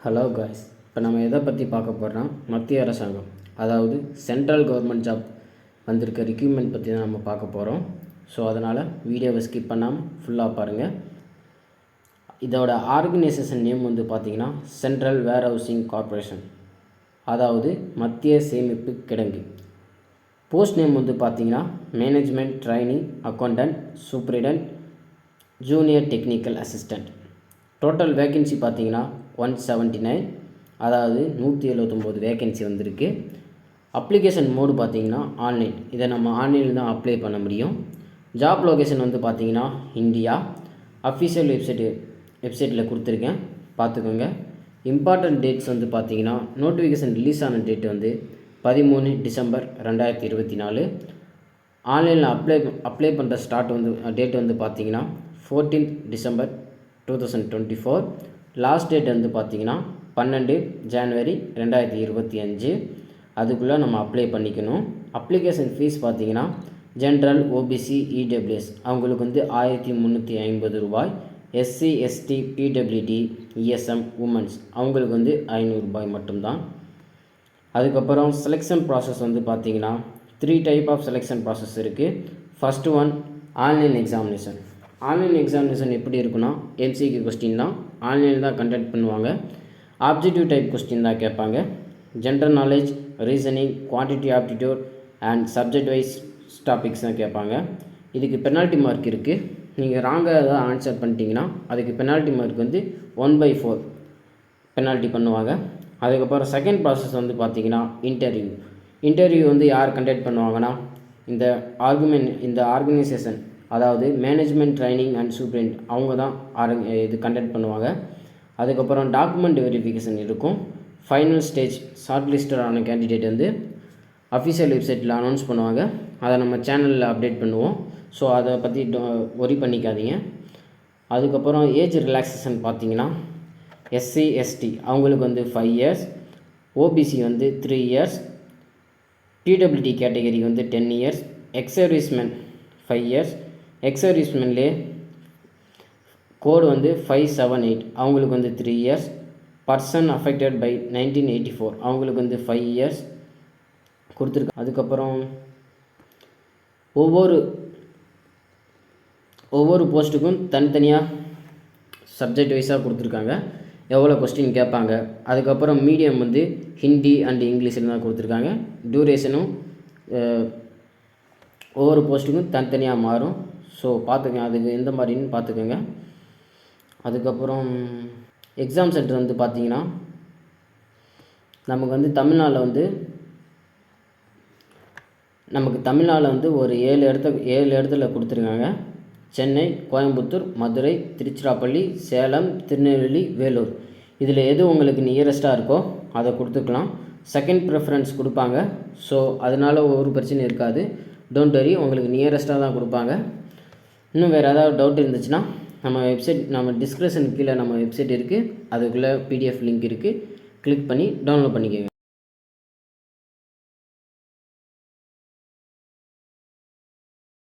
Hello guys, இப்போ நம்ம எதை பற்றி பார்க்க போகிறோம், மத்திய அரசாங்கம் அதாவது சென்ட்ரல் கவர்மெண்ட் ஜாப் வந்திருக்க ரிக்ரூட்மெண்ட் பற்றி தான் நம்ம பார்க்க போகிறோம். ஸோ அதனால் வீடியோவை ஸ்கிப் பண்ணாமல் ஃபுல்லாக பாருங்கள். இதோட ஆர்கனைசேஷன் நேம் பார்த்திங்கன்னா சென்ட்ரல் வேர் ஹவுசிங் கார்ப்பரேஷன், அதாவது மத்திய சேமிப்பு கிடங்கு. போஸ்ட் நேம் பார்த்திங்கன்னா management training accountant superintendent junior technical assistant. Total vacancy பார்த்திங்கன்னா 179, அதாவது 179 வேக்கன்சி வந்திருக்கு. அப்ளிகேஷன் மோடு பார்த்திங்கன்னா ஆன்லைன். இதை நம்ம ஆன்லைனில் தான் அப்ளை பண்ண முடியும். ஜாப் லொகேஷன் பார்த்திங்கன்னா இந்தியா. அஃபிஷியல் வெப்சைட்டில் கொடுத்துருக்கேன், பார்த்துக்கோங்க. இம்பார்ட்டன்ட் டேட்ஸ் பார்த்திங்கன்னா நோட்டிஃபிகேஷன் ரிலீஸ் ஆன டேட் 13 டிசம்பர் 2024. ஆன்லைனில் அப்ளை பண்ணுற ஸ்டார்ட் டேட் பார்த்திங்கன்னா 14 டிசம்பர் 2024. லாஸ்ட் டேட் பார்த்திங்கன்னா 12 ஜனவரி 2025. அதுக்குள்ளே நம்ம அப்ளை பண்ணிக்கணும். அப்ளிகேஷன் ஃபீஸ் பார்த்திங்கன்னா ஜென்ரல் ஓபிசி இடபிள்யூஎஸ் அவங்களுக்கு 1350 ரூபாய். SC ST PWD ESM womens அவங்களுக்கு 500 ரூபாய் மட்டும்தான். அதுக்கப்புறம் செலெக்ஷன் ப்ராசஸ் பார்த்திங்கன்னா 3 டைப் ஆஃப் செலெக்ஷன் ப்ராசஸ் இருக்குது. First one online examination. Online examination எப்படி இருக்குன்னா எம்சிக்யூ கொஸ்டின் தான், ஆன்லைனில் தான் கண்டக்ட் பண்ணுவாங்க. ஆப்ஜெக்டிவ் டைப் கொஸ்டின் தான் கேட்பாங்க. General knowledge, reasoning, quantity aptitude and subject wise topics தான் கேட்பாங்க. இதுக்கு பெனால்ட்டி மார்க் இருக்குது. நீங்கள் ராங்காக ஏதாவது ஆன்சர் பண்ணிட்டீங்கன்னா அதுக்கு பெனால்ட்டி மார்க் 1/4 பெனால்ட்டி பண்ணுவாங்க. அதுக்கப்புறம் செகண்ட் ப்ராசஸ் பார்த்திங்கன்னா இன்டர்வியூ யார் கண்டக்ட் பண்ணுவாங்கன்னா இந்த ஆர்கனைசேஷன், அதாவது மேனேஜ்மெண்ட் ட்ரைனிங் அண்ட் சூப்பரிண்ட் அவங்க தான் இது கண்டக்ட் பண்ணுவாங்க. அதுக்கப்புறம் டாக்குமெண்ட் வெரிஃபிகேஷன் இருக்கும். ஃபைனல் ஸ்டேஜ் ஷார்ட் லிஸ்டட் ஆன கேண்டிடேட் அஃபிஷியல் வெப்சைட்டில் அனௌன்ஸ் பண்ணுவாங்க. அதை நம்ம சேனலில் அப்டேட் பண்ணுவோம். ஸோ அதை பற்றி ஒரி பண்ணிக்காதீங்க. அதுக்கப்புறம் ஏஜ் ரிலாக்ஸேஷன் பார்த்திங்கன்னா எஸ்சி எஸ்டி அவங்களுக்கு 5 years, OBC 3 years, PWD category 10 years, exservicemen 5 years. எக்ஸர்வீஸ்மென்லே கோடு 578 அவங்களுக்கு 3 இயர்ஸ். பர்சன் அஃபெக்டட் பை 1984 அவங்களுக்கு 5 இயர்ஸ் கொடுத்துருக்கு. அதுக்கப்புறம் ஒவ்வொரு போஸ்ட்டுக்கும் தனித்தனியாக சப்ஜெக்ட் வைஸாக கொடுத்துருக்காங்க, எவ்வளோ கொஸ்டின் கேட்பாங்க. அதுக்கப்புறம் மீடியம் ஹிந்தி அண்ட் இங்கிலீஷில் தான் கொடுத்துருக்காங்க. டியூரேஷனும் ஒவ்வொரு போஸ்ட்டுக்கும் தனித்தனியாக மாறும். ஸோ பார்த்துக்கங்க, அதுக்கு எந்த மாதிரின்னு பார்த்துக்கோங்க. அதுக்கப்புறம் எக்ஸாம் சென்டர் பார்த்திங்கன்னா நமக்கு தமிழ்நாட்டில் ஒரு 7 இடத்துல கொடுத்துருக்காங்க. சென்னை, கோயம்புத்தூர், மதுரை, திருச்சிராப்பள்ளி, சேலம், திருநெல்வேலி, வேலூர். இதில் எது உங்களுக்கு நியரஸ்ட்டாக இருக்கோ அதை கொடுத்துக்கலாம். செகண்ட் ப்ரிஃபரன்ஸ் கொடுப்பாங்க. ஸோ அதனால் ஒரு பிரச்சனை இருக்காது. டோன்ட் வரி, உங்களுக்கு நியரஸ்ட்டாக தான் கொடுப்பாங்க. இன்னும் வேறு ஏதாவது டவுட் இருந்துச்சுன்னா நம்ம டிஸ்கிரிப்ஷன் கீழே நம்ம வெப்சைட் இருக்குது, அதுக்குள்ளே பிடிஎஃப் லிங்க் இருக்குது, கிளிக் பண்ணி டவுன்லோட் பண்ணிக்கோங்க.